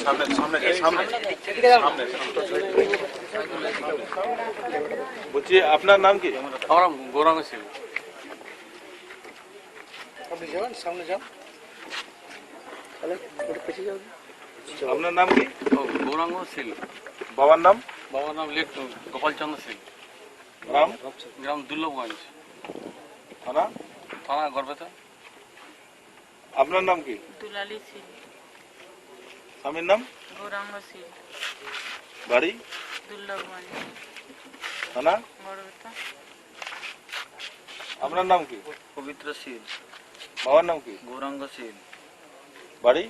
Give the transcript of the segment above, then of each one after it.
সামনে সামনে সামনে সামনে বলছি আপনার নাম কি? আমার গৌরাঙ্গ সিং। আপনি যাবেন সামনে যান, তাহলে একটু পেছিয়ে যাবেন। আপনার নাম কি? গৌরাঙ্গ সিং। বাবার নাম? বাবার নাম লেখ গোপালচন্দ্র সিং। গ্রাম? গ্রাম দুর্লভগঞ্জ, থানা? থানা গড়বেতা। আপনার নাম কি? দুলালী সিং। স্বামীর নাম? গৌরাঙ্গ সিং। বাড়ি? দুর্লভগঞ্জ, থানা? গড়বেতা। আপনার নাম কি? পবিত্র শীল। বাবার নাম কি? গৌরাঙ্গ শীল। বাড়ি?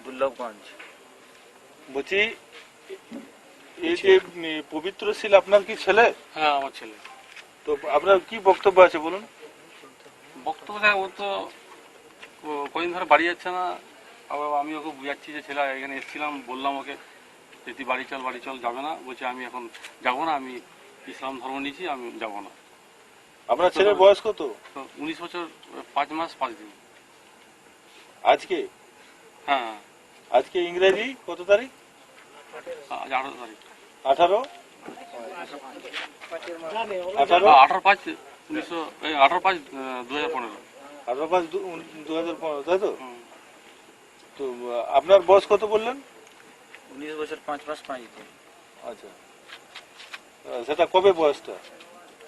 দুর্লভগঞ্জ। বলছি এই যে পবিত্র শীল আপনার কি ছেলে? হ্যাঁ, আমার ছেলে। তো আপনার কি বক্তব্য আছে বলুন। বক্তব্য ও তো কদিন ধরে বাড়ি যাচ্ছে না। আবার আমি ওকে বুঝাচ্ছি যে ছেলে এখানে এসেছিলাম, বললাম ওকে যে তুই বাড়ি চল যাবে না। বলছে আমি এখন যাবো না, আমি ইসলাম ধর্ম নিয়েছি, আমি যাবো না। আপনার ছেলের বয়স কত? তো 19 বছর 5 মাস 5 দিন। আজকে? হ্যাঁ, আজকে ইংরেজি কত তারিখ? আজ 18 তারিখ। 18? 18/5/2015। 18/5/2015, তাই তো? তো আপনার বয়স কত বললেন? 19 বছর 5 মাস 5 দিন। আচ্ছা, সেটা কবে বয়সটা?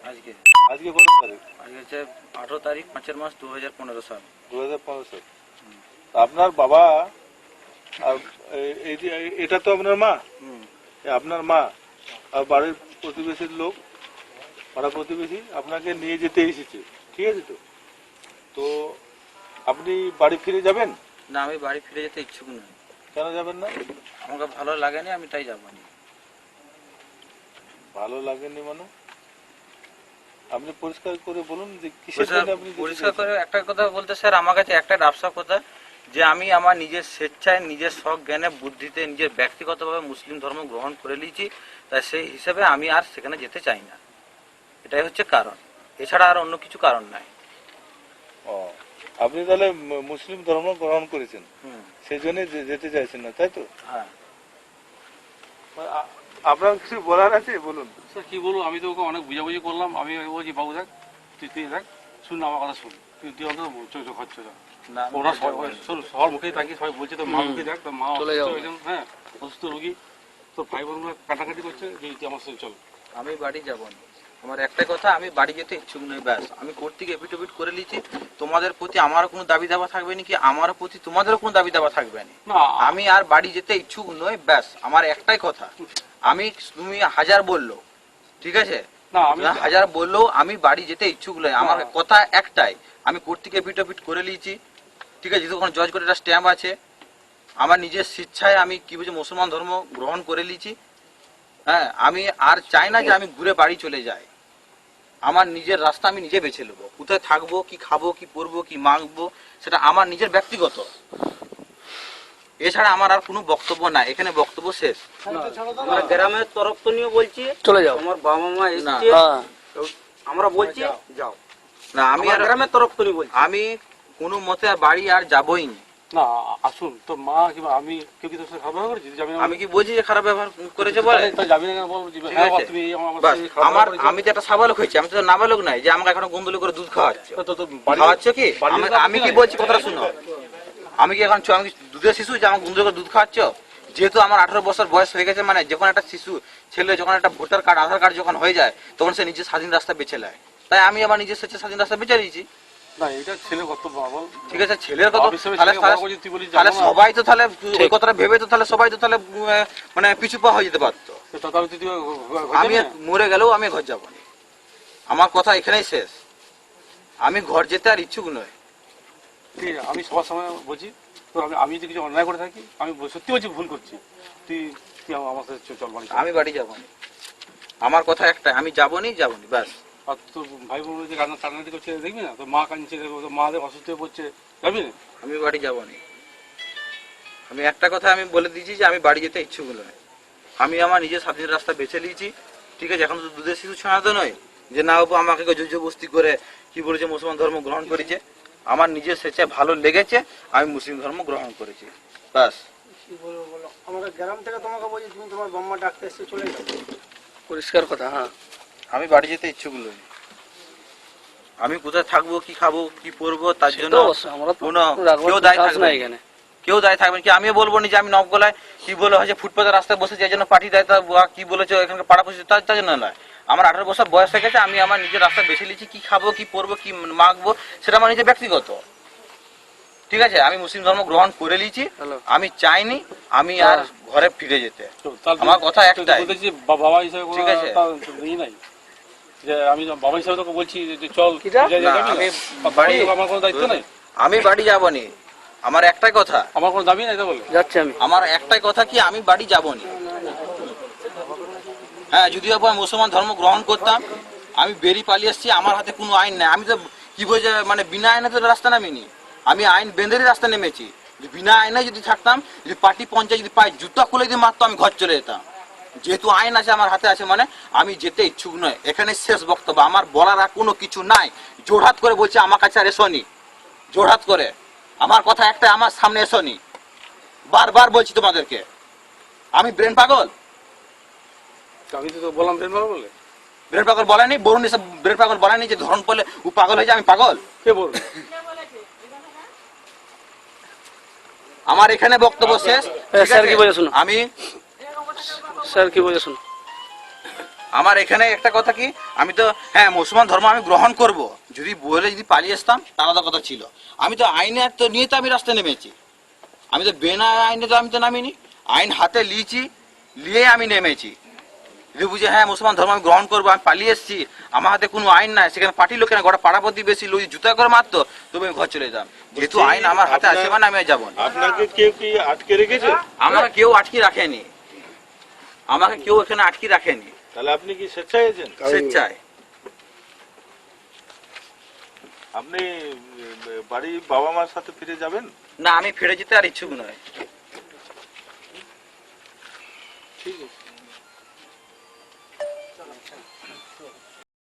আজকে আজকে কত তারিখ? আজকে হচ্ছে 18 তারিখ 5 মাস 2015 সাল। 2015 সাল। আপনার বাবা আর এটা তো আপনার মা? আপনার মা আর বাড়ির প্রতিবেশীর লোক, পাড়া প্রতিবেশী আপনাকে নিয়ে যেতে এসেছে, ঠিক আছে? তো তো আপনি বাড়ি ফিরে যাবেন? না, আমি বাড়ি ফিরে যেতে ইচ্ছুক নই। কেন যাবেন না? আমাকে ভালো লাগেনি, আমি তাই যাবো না। ভালো লাগেনি মানে? আপনি পরিষ্কার করে বলুন যে কিসের জন্য আপনি পরিষ্কার করে একটা কথা বলতে স্যার, আমার কাছে একটা ডাবসা কথা যে আমি আমার নিজের স্বেচ্ছায়, নিজের শখ জ্ঞানে বুদ্ধিতে, নিজের ব্যক্তিগতভাবে মুসলিম ধর্ম গ্রহণ করে নিয়েছি। তাই সেই হিসাবে আমি আর সেখানে যেতে চাই না। এটাই হচ্ছে কারণ, এছাড়া আর অন্য কিছু কারণ নাই। ও, আপনি তাহলে মুসলিম ধর্ম গ্রহণ করেছেন, সেই জন্য যেতে চাইছেন না, তাই তো? হ্যাঁ। আপনার কিছু বলার আছে বলুন। স্যার কি বলবো, আমি তো ওকে অনেক বুঝাবুঝি করলাম। আমি বলছি বাবু দেখ, তুই দেখ, শুন আমার কথা শুন, তুই অন্তত চোখ হচ্ছে না। ওরা সবার মুখেই তাকিয়ে সবাই বলছে তো মা মুখে দেখ, তোর মা হ্যাঁ অসুস্থ রোগী, তোর ভাই বোনগুলো কাটাকাটি করছে, তুই আমার সাথে চল। আমি বাড়ি যাব না। আমার একটাই কথা, আমি বাড়ি যেতে ইচ্ছুক নই, ব্যাস। আমি কর্তৃক এফিডেভিট করে নিয়েছি। তোমাদের প্রতি আমারও কোনো দাবি দাবা থাকবে না, কি আমারও প্রতি তোমাদেরও কোনো দাবি দাবা থাকবে না। আমি আর বাড়ি যেতে ইচ্ছুক নই, ব্যাস। আমার একটাই কথা, আমি তুমি 1000 বললো, ঠিক আছে, না আমি 1000 বললেও আমি বাড়ি যেতে ইচ্ছুক নই। আমার কথা একটাই, আমি কর্তৃক এফিডেভিট করে নিয়েছি, ঠিক আছে। যেহেতু জজ করে একটা স্ট্যাম্প আছে, আমার নিজের স্বেচ্ছায় আমি কি বলছি মুসলমান ধর্ম গ্রহণ করে নিয়েছি। হ্যাঁ, আমি আর চাই না যে আমি ঘুরে বাড়ি চলে যাই। আমার নিজের রাস্তা আমি নিজে বেছে নেবো, কোথায় থাকবো, কি খাবো, কি পরবো, কি মাখবো, সেটা আমার নিজের ব্যক্তিগত। এছাড়া আমার আর কোনো বক্তব্য নাই, এখানে বক্তব্য শেষ। আমরা গ্রামের তরফ তো নিয়ে বলছি চলে যাও। আমার বাবা মা এসেছে, আমরা বলছি যাও না, আমি আর গ্রামের তরফ তো নিয়ে বলছি আমি কোনো মতে আর বাড়ি আর যাবোই না। না আসুন, তোর মা কিংবা আমি কেউ কি তোর সাথে খারাপ ব্যবহার করেছি? আমি কি বলছি যে খারাপ ব্যবহার করেছে বলে? যাবি না কেন বল? আমার আমি তো একটা সাবালক হয়েছি, আমি তো নাবালক নাই যে আমাকে এখন গন্ডলি করে দুধ খাওয়াচ্ছ। খাওয়াচ্ছ কি? আমি কি বলছি কথাটা শুনো, আমি কি এখন আমি দুধের শিশু যে আমাকে গন্ডলি করে দুধ খাওয়াচ্ছ? যেহেতু আমার 18 বছর বয়স হয়ে গেছে, মানে যখন একটা শিশু ছেলে যখন একটা ভোটার কার্ড, আধার কার্ড যখন হয়ে যায়, তখন সে নিজের স্বাধীন রাস্তা বেছে নেয়। তাই আমি আমার নিজের স্বাধীন রাস্তা বেছে নিয়েছি। না, এটা ছেলের কর্তব্য। ঠিক আছে, ছেলের কথা। তাহলে সবাই তো তাহলে ওই কথাটা ভেবে তো তাহলে সবাই তো তাহলে মানে পিছু পা হয়ে যেতে পারতো। আমি মরে গেলেও আমি ঘর যাবো না, আমার কথা এখানেই শেষ। আমি ঘর যেতে আর ইচ্ছুক নই। ঠিক আছে, আমি সবার সময় বলছি তো, আমি যদি কিছু অন্যায় করে থাকি, আমি সত্যি বলছি ভুল করছি, তুই আমার সাথে চল বাড়ি। আমি বাড়ি যাবো না, আমার কথা একটাই, আমি যাবো নি ব্যাস। আর তোর ভাই বোন যে কান্নাকাটি করছে দেখবি না, তোর মা কাঁদছে, মাদের অসুস্থ হয়ে পড়ছে, যাবি না? আমি বাড়ি যাবো না। আমি একটা কথা আমি বলে দিয়েছি যে আমি বাড়ি যেতে ইচ্ছুক নয়। আমি আমার নিজের স্বাধীন রাস্তা বেছে নিয়েছি, ঠিক আছে। এখন তো দুধের শিশু ছাড়া তো নয় যে না বাবু আমাকে জোরজবস্তি করে কি বলেছে মুসলমান ধর্ম গ্রহণ করেছে। আমার নিজের স্বেচ্ছায় ভালো লেগেছে, আমি মুসলিম ধর্ম গ্রহণ করেছি, ব্যাস। কি বলবো বলো, আমাকে গ্রাম থেকে তোমাকে বলছি তুমি তোমার বাম্মা ডাকতে এসে চলে যাও। পরিষ্কার কথা। হ্যাঁ, আমি বাড়ি যেতে ইচ্ছুক নই। আমি কোথায় থাকবো, কি খাবো, কি পরবো, তার জন্য তো অবশ্যই আমরা তো কোনো রাখবার কেউ দায় কাজ থাকবে নাই না। এখানে। কেউ দায় থাকবেন কি, আমিও বলবো না যে আমি নবগলায় কি বলে হয়েছে ফুটপাতের রাস্তায় বসে যে জন্য পার্টি দেয় তা বা কি বলেছে এখানকার পাড়া পড়শি তার জন্য নয়। আমার 18 বছর বয়স হয়ে গেছে, আমি আমার নিজের রাস্তা বেছে নিয়েছি, কি খাবো, কি পরবো, কি মাখবো, সেটা আমার নিজের ব্যক্তিগত। ঠিক আছে, আমি মুসলিম ধর্ম গ্রহণ করে নিয়েছি, হ্যালো। আমি চাইনি আমি আর ঘরে ফিরে যেতে। তার আমার কথা একটাই। বলতেছি বাবা হিসাবে কোনো ঠিক আছে। তার ই নাই যে আমি বাবা হিসাবে তোকে বলছি যে চল কিটা? যাই, না, যাবি না? আমি বাড়ি বাড়ি- আমার কোনো দায়িত্ব নাই, আমি বাড়ি যাবনি, আমার একটাই কথা, আমার কোনো দাবি নাই তা বলে। যাচ্ছি আমি। আমার একটাই কথা কি আমি বাড়ি যাবনি। হ্যাঁ, যদিও আমি মুসলমান ধর্ম গ্রহণ করতাম, আমি বেরিয়ে পালিয়ে এসেছি, আমার হাতে কোনো আইন নেই। আমি তো কি বলছে মানে বিনা আইনে তো রাস্তা নামিনি, আমি আইন বেঁধেরই রাস্তা নেমেছি। যদি বিনা আইনে যদি থাকতাম, যদি পার্টি পঞ্চায়েত যদি পাই জুতা খুলে দিয়ে মারতো, আমি ঘর চলে যেতাম। যেহেতু আইন আছে আমার হাতে আছে মানে আমি যেতে ইচ্ছুক নয়। এখানে শেষ বক্তব্য, আমার বলার আর কোনো কিছু নাই। জোরহাত করে বলছি আমার কাছে আর এসোনি, জোরহাত করে আমার কথা একটা, আমার সামনে এসোনি। বারবার বলছি তোমাদেরকে, আমি ব্রেন পাগল? আমি তো বললাম ট্রেন পাবো বলে। ব্রেন পাগল বলেনি, বরুণ এসব ব্রেন পাগল বলেনি যে ধরন পড়লে ও পাগল হয়ে যায়, আমি পাগল? কে বলবে? আমার এখানে বক্তব্য শেষ। ঠিক স্যার আছে? কি বলে শুনো। আমি স্যার কি বলে শুনো। আমার এখানে একটা কথা কি, আমি তো হ্যাঁ মুসলমান ধর্ম আমি গ্রহণ করব, যদি বলে যদি পালিয়ে আসতাম তা আলাদা কথা ছিল। আমি তো আইনে তো নিয়ে তো আমি রাস্তায় নেমেছি, আমি তো বেনা আইনে তো আমি তো নামিনি, আইন হাতে লিয়েছি, নিয়ে আমি নেমেছি। যদি বুঝে হ্যাঁ মুসলমান ধর্ম আমি গ্রহণ করবো, আমি পালিয়ে এসেছি, আমার হাতে কোনো আইন নাই, সেখানে পার্টির লোকেরা গোটা পাড়া প্রতিবেশী লোক জুতা করে মারতো, তবে আমি ঘর চলে যেতাম। যেহেতু আইন আমার হাতে আছে মানে আমি আর যাবো না। আপনাকে কেউ কি আটকে রেখেছে? আমাকে কেউ আটকে রাখেনি, আমাকে কেউ এখানে আটকে রাখেনি, তাহলে আপনি কি স্বেচ্ছায় এসেছেন? স্বেচ্ছায়। আপনি বাড়ি বাবা মার সাথে ফিরে যাবেন? না, আমি ফিরে যেতে আর ইচ্ছুক নয়। ঠিক আছে।